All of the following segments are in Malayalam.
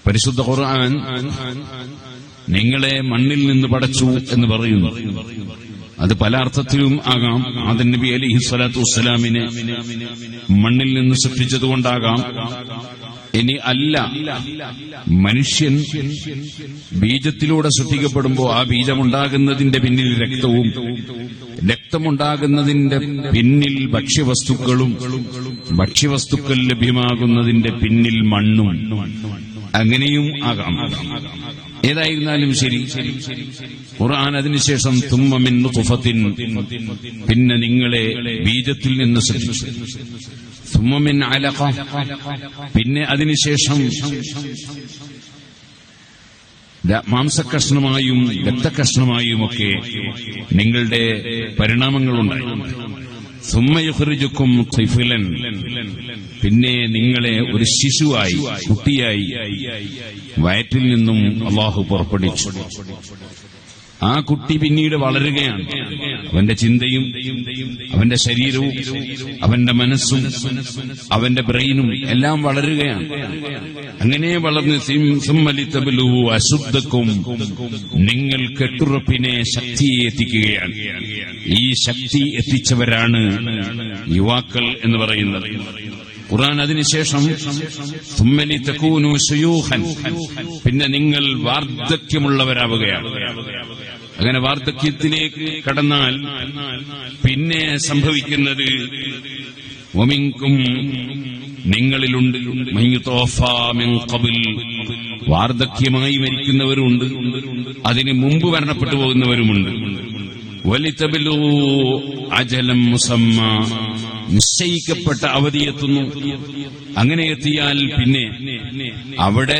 പരിശുദ്ധ ഖുർആൻ നിങ്ങളെ മണ്ണിൽ നിന്ന് പടച്ചു എന്ന് പറയുന്നു. അത് പല അർത്ഥത്തിലും ആകാം. ആദം നബി അലൈഹി സ്വലാത്തു വസ്സലാമിനെ മണ്ണിൽ നിന്ന് സൃഷ്ടിച്ചതുകൊണ്ടാകാം. ഇനി അല്ല, മനുഷ്യൻ ബീജത്തിലൂടെ സൃഷ്ടിക്കപ്പെടുമ്പോൾ ആ ബീജമുണ്ടാകുന്നതിന്റെ പിന്നിൽ രക്തവും, രക്തമുണ്ടാകുന്നതിന്റെ പിന്നിൽ ഭക്ഷ്യവസ്തുക്കളും, ഭക്ഷ്യവസ്തുക്കൾ ലഭ്യമാകുന്നതിന്റെ പിന്നിൽ മണ്ണും, അങ്ങനെയും ആകാം. ഏതായിരുന്നാലും ശരി, ഖുർആൻ അതിനുശേഷം തുമ്മ മിൻ നുത്ഫത്തിൻ, പിന്നെ നിങ്ങളെ ബീജത്തിൽ നിന്ന് സൃഷ്ടിച്ചു. തുമ്മ മിൻ അലഖ, പിന്നെ അതിനുശേഷം മാംസക്കഷ്ണമായും രക്തക്കഷ്ണമായുമൊക്കെ നിങ്ങളുടെ പരിണാമങ്ങളുണ്ടായി. സുമ്മ യുഖ്രിജുക്കും ത്വിഫ്ലൻ, പിന്നെ നിങ്ങളെ ഒരു ശിശുവായി, കുട്ടിയായി വയറ്റിൽ നിന്നും അല്ലാഹു പുറപ്പെടുവിച്ചു. ആ കുട്ടി പിന്നീട് വളരുകയാണ്. അവന്റെ ചിന്തയും അവന്റെ ശരീരവും അവന്റെ മനസ്സും അവന്റെ ബ്രെയിനും എല്ലാം വളരുകയാണ്. അങ്ങനെ വളർന്ന് സുമ്മലിതബ്ലു അശുദ്ധക്കും, നിങ്ങൾ കെട്ടുറപ്പിനെ, ശക്തിയെ എത്തിക്കുകയാണ്. ഈ ശക്തി എത്തിച്ചവരാണ് യുവാക്കൾ എന്ന് പറയുന്നത്. ഖുർആൻ അതിനുശേഷം സുമ്മലി തകൂനു ശുയൂഖൻ, പിന്നെ നിങ്ങൾ വാർദ്ധക്യമുള്ളവരാവുകയാണ്. അങ്ങനെ വാർദ്ധക്യത്തിലേക്ക് കടന്നാൽ പിന്നെ സംഭവിക്കുന്നത് വമിൻകും, നിങ്ങളിലുണ്ട് മയ്യുതവഫാ മിൻ ഖബൽ, വാർദ്ധക്യമായി മരിക്കുന്നവരുണ്ട്, അതിന് മുമ്പ് മരണപ്പെട്ടു പോകുന്നവരുമുണ്ട്. വലിതബ്ലൂ അജലം മുസമ്മ, നിശ്ചയിക്കപ്പെട്ട അവധിയെത്തുന്നു. അങ്ങനെ എത്തിയാൽ പിന്നെ അവിടെ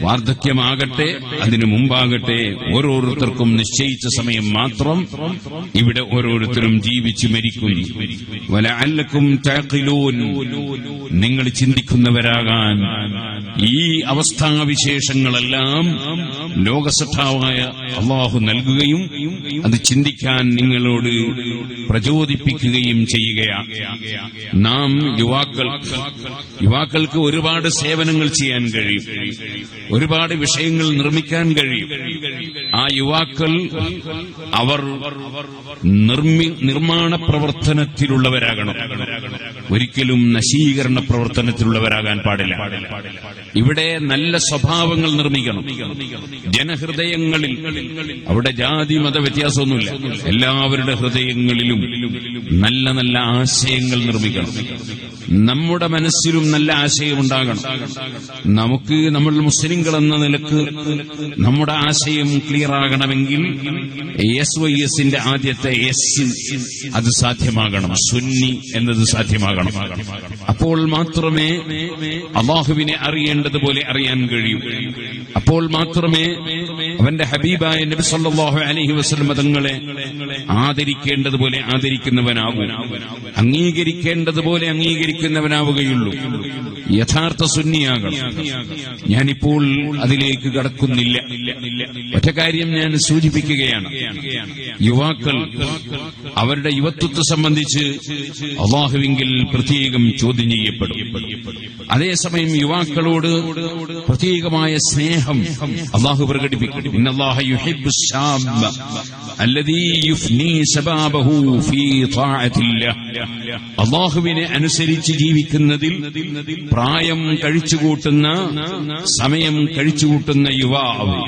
വാർദ്ധക്യമാകട്ടെ അതിനു മുമ്പാകട്ടെ ഓരോരുത്തർക്കും നിശ്ചയിച്ച സമയം മാത്രം ഇവിടെ ഓരോരുത്തരും ജീവിച്ചു മരിക്കുന്നു. വലഅല്ലക്കും തഅഖിലൂൻ, നിങ്ങൾ ചിന്തിക്കുന്നവരാകാൻ ഈ അവസ്ഥാവിശേഷങ്ങളെല്ലാം ലോകസൃഷ്ടാവായ അല്ലാഹു നൽകുകയും അത് ചിന്തിക്കാൻ നിങ്ങളോട് പ്രചോദിപ്പിക്കുകയും ചെയ്യുകയാണ്. നാം യുവാക്കൾക്ക് ഒരുപാട് സേവനങ്ങൾ ചെയ്യാൻ കഴിയും, ഒരുപാട് വിഷയങ്ങൾ നിർമ്മിക്കാൻ കഴിയും. ആ യുവാക്കൾ അവർ നിർമ്മാണ പ്രവർത്തനത്തിലുള്ളവരാകണം, ഒരിക്കലും നശീകരണ പ്രവർത്തനത്തിലുള്ളവരാകാൻ പാടില്ല. ഇവിടെ നല്ല സ്വഭാവങ്ങൾ നിർമ്മിക്കണം. ജനഹൃദയങ്ങളിൽ, അവിടെ ജാതി മത വ്യത്യാസമൊന്നുമില്ല, എല്ലാവരുടെ ഹൃദയങ്ങളിലും നല്ല നല്ല ആശയങ്ങൾ നിർമ്മിക്കണം. നമ്മുടെ മനസ്സിലും നല്ല ആശയമുണ്ടാകണം. നമ്മൾ മുസ്ലിങ്ങൾ എന്ന നിലക്ക് നമ്മുടെ ആശയം ക്ലിയർ ആകണമെങ്കിൽ SYSന്റെ ആദ്യത്തെ എസ് അത് സാധ്യമാകണം, സുന്നി എന്നത് സാധ്യമാകണം. അപ്പോൾ മാത്രമേ അല്ലാഹുവിനെ അറിയേണ്ടതുപോലെ അറിയാൻ കഴിയൂ. അപ്പോൾ മാത്രമേ അവന്റെ ഹബീബായ നബി സല്ലല്ലാഹു അലൈഹി വസല്ലം തങ്ങളെ ആദരിക്കേണ്ടതുപോലെ ആദരിക്കുന്നവനാകൂ, അംഗീകരിക്കേണ്ടതുപോലെ അംഗീകരിക്കുന്നവനാവുകയുള്ളൂ. യഥാർത്ഥ സുന്നിയാകണം. ഞാനിപ്പോൾ അതിലേക്ക് കടക്കുന്നില്ല. ഒറ്റ കാര്യം ഞാൻ സൂചിപ്പിക്കുകയാണ്. യുവാക്കൾ അവരുടെ യുവത്വത്തെ സംബന്ധിച്ച് അല്ലാഹുവിങ്കിൽ പ്രത്യേകം ചോദ്യം ചെയ്യപ്പെടും. അതേസമയം യുവാക്കളോട് പ്രത്യേകമായ സ്നേഹം അല്ലാഹു പ്രകടിപ്പിക്കും. ഇന്നല്ലാഹ യുഹിബ്ബുശ് ശാബ അല്ലദീ യുഫ്നീ ശബാബഹു ഫീ ത്വാഅത്തില്ലാഹ്. അല്ലാഹുവിനെ അനുസരിച്ച് ജീവിക്കുന്നതിൽ പ്രായം കഴിച്ചുകൂട്ടുന്ന, സമയം കഴിച്ചുകൂട്ടുന്ന യുവാവ്,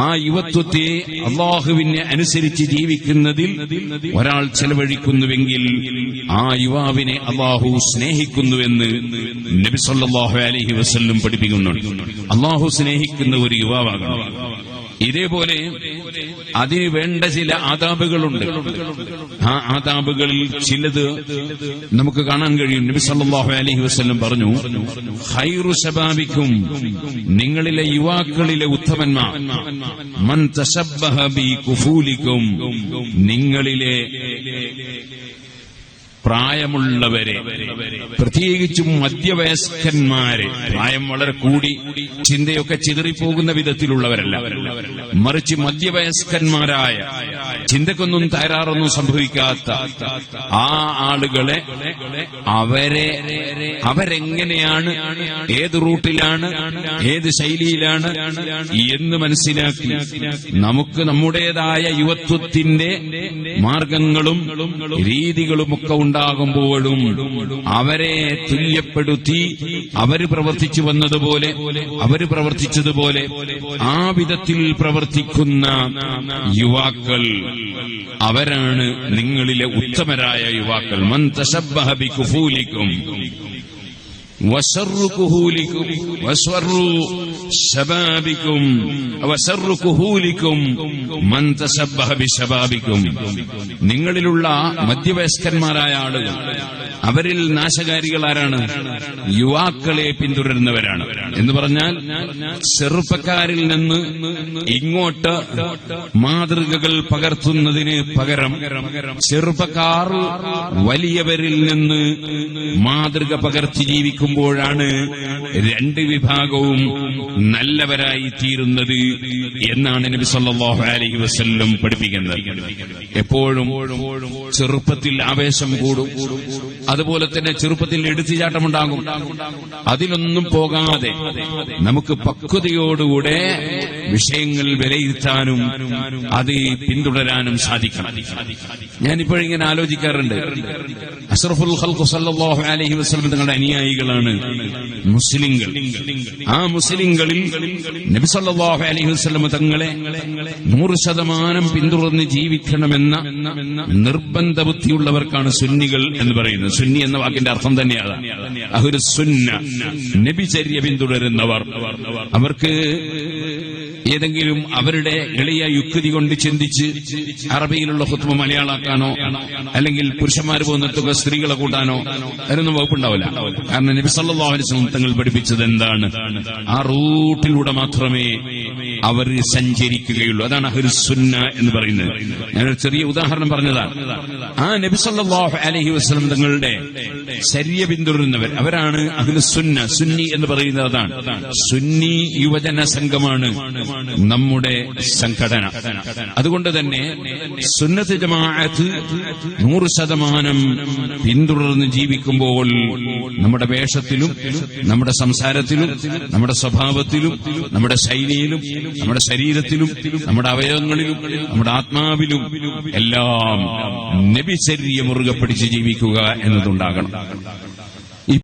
ആ യുവത്വത്തെ അല്ലാഹുവിനെ അനുസരിച്ച് ജീവിക്കുന്നതിൽ ഒരാൾ ചെലവഴിക്കുന്നുവെങ്കിൽ ആ യുവാവിനെ അല്ലാഹു സ്നേഹിക്കുന്നുവെന്ന് നബി സല്ലല്ലാഹു അലൈഹി വസല്ലം പഠിപ്പിക്കുന്നുണ്ട്. അല്ലാഹു സ്നേഹിക്കുന്ന ഒരു യുവാവാകണം. ഇതേപോലെ അതിന് വേണ്ട ചില ആദാബുകളുണ്ട്. ആ ആദാബുകളിൽ ചിലത് നമുക്ക് കാണാൻ കഴിയും. നബി സല്ലല്ലാഹു അലൈഹി വസല്ലം പറഞ്ഞു, ഖൈറു ശബാബിക്കും, നിങ്ങളിലെ യുവാക്കളിലെ ഉത്തമന്മാർ, മൻ തശബ്ബഹ ബി കുഫൂലിക്കും, നിങ്ങളിലെ പ്രായമുള്ളവരെ, പ്രത്യേകിച്ചും മധ്യവയസ്കന്മാരെ, പ്രായം വളരെ കൂടി ചിന്തയൊക്കെ ചിതറിപ്പോകുന്ന വിധത്തിലുള്ളവരല്ല, മറിച്ച് മധ്യവയസ്കന്മാരായ, ചിന്തക്കൊന്നും തകരാറൊന്നും സംഭവിക്കാത്ത ആ ആളുകളെ, അവരെങ്ങനെയാണ്, ഏത് റൂട്ടിലാണ്, ഏത് ശൈലിയിലാണ് എന്ന് മനസ്സിലാക്കി നമുക്ക് നമ്മുടേതായ യുവത്വത്തിന്റെ മാർഗങ്ങളും രീതികളുമൊക്കെ ഉണ്ടാകുമ്പോഴും അവരെ തുല്യപ്പെടുത്തി അവര് പ്രവർത്തിച്ചു വന്നതുപോലെ, അവര് പ്രവർത്തിച്ചതുപോലെ ആ വിധത്തിൽ പ്രവർത്തിക്കുന്ന യുവാക്കൾ, അവരാണ് നിങ്ങളിലെ ഉത്തമരായ യുവാക്കൾ. മൻ തശബ്ബഹ ബികുഫൂലിക്കും വശർറു കുഹൂലിക്കും വശർറു ശബാബിക്കും വശർറു കുഹൂലിക്കും മൻ തശബ്ബഹ ബിശബാബിക്കും. നിങ്ങളിലുള്ള മധ്യവയസ്കന്മാരായ ആളുകൾ, അവരിൽ നാശകാരികൾ ആരാണ്? യുവാക്കളെ പിന്തുടരുന്നവരാണ്. എന്ന് പറഞ്ഞാൽ ചെറുപ്പക്കാരിൽ നിന്ന് ഇങ്ങോട്ട് മാതൃകകൾ പകർത്തുന്നതിന് പകരം ചെറുപ്പക്കാർ വലിയവരിൽ നിന്ന് മാതൃക പകർത്തി ജീവിക്കുമ്പോഴാണ് രണ്ട് വിഭാഗവും നല്ലവരായി തീരുന്നത് എന്നാണ് നബി സല്ലല്ലാഹു അലൈഹി വസല്ലം പഠിപ്പിക്കുന്നത്. എപ്പോഴും ചെറുപ്പത്തിൽ ആവേശം കൂടും, അതുപോലെ തന്നെ ചെറുപ്പത്തിൽ എടുത്തുചാട്ടമുണ്ടാകും. അതിലൊന്നും പോകാതെ നമുക്ക് പക്വതയോടുകൂടെ വിഷയങ്ങൾ വിലയിരുത്താനും അത് പിന്തുടരാനും സാധിക്കണം. ഞാനിപ്പോഴിങ്ങനെ ആലോചിക്കാറുണ്ട്, അഷ്റഫുൽ ഖൽഖ് സല്ലല്ലാഹു അലൈഹി വസല്ലം തങ്ങളുടെ അനുയായികളാണ് മുസ്ലിങ്ങൾ. ആ മുസ്ലിങ്ങളിൽ നബി സല്ലല്ലാഹു അലൈഹി വസല്ലം തങ്ങളെ 100% പിന്തുടർന്ന് ജീവിക്കണമെന്ന നിർബന്ധ ബുദ്ധിയുള്ളവർക്കാണ് സുന്നികൾ എന്ന് പറയുന്നത്. സുന്നി എന്ന വാക്കിന്റെ അർത്ഥം തന്നെയാണ് അഹ്ലുസ് സുന്ന, നബിചര്യ പിന്തുടരുന്നവർ. അവർക്ക് ഏതെങ്കിലും അവരുടെ എളിയ യുക്തി കൊണ്ട് ചിന്തിച്ച് അറബിയിലുള്ള ഖുത്ബ മലയാളാക്കാനോ അല്ലെങ്കിൽ പുരുഷന്മാർ പോകുന്നിടത്തൊക്കെ സ്ത്രീകളെ കൂട്ടാനോ അതിനൊന്നും വകുപ്പുണ്ടാവില്ല. കാരണം നബി സല്ലല്ലാഹു അലൈഹി വസല്ലം തങ്ങൾ പഠിപ്പിച്ചത് എന്താണ്? ആ റൂട്ടിലൂടെ മാത്രമേ അവർ സഞ്ചരിക്കുകയുള്ളൂ. അതാണ് അഹ്ലുസ് സുന്ന എന്ന് പറയുന്നത്. ഞാനൊരു ചെറിയ ഉദാഹരണം പറഞ്ഞതാണ്. ആ നബി സല്ലല്ലാഹു അലൈഹി വസല്ലം തങ്ങളുടെ ശരിയ പിന്തുടരുന്നവർ, അവരാണ് അഹ്ലുസ് സുന്ന. സുന്നി എന്ന് പറയുന്നത് അതാണ്. സുന്നി യുവജന സംഘമാണ് നമ്മുടെ സംഘടന. അതുകൊണ്ട് തന്നെ സുന്നത്ത് ജമാഅത്ത് 100% പിന്തുടർന്ന് ജീവിക്കുമ്പോൾ നമ്മുടെ വേഷത്തിലും നമ്മുടെ സംസാരത്തിലും നമ്മുടെ സ്വഭാവത്തിലും നമ്മുടെ ശൈലിയിലും നമ്മുടെ ശരീരത്തിലും നമ്മുടെ അവയവങ്ങളിലും നമ്മുടെ ആത്മാവിലും എല്ലാം നബിചര്യ മുറുകെ പിടിച്ച് ജീവിക്കുക എന്നതുണ്ടാകണം.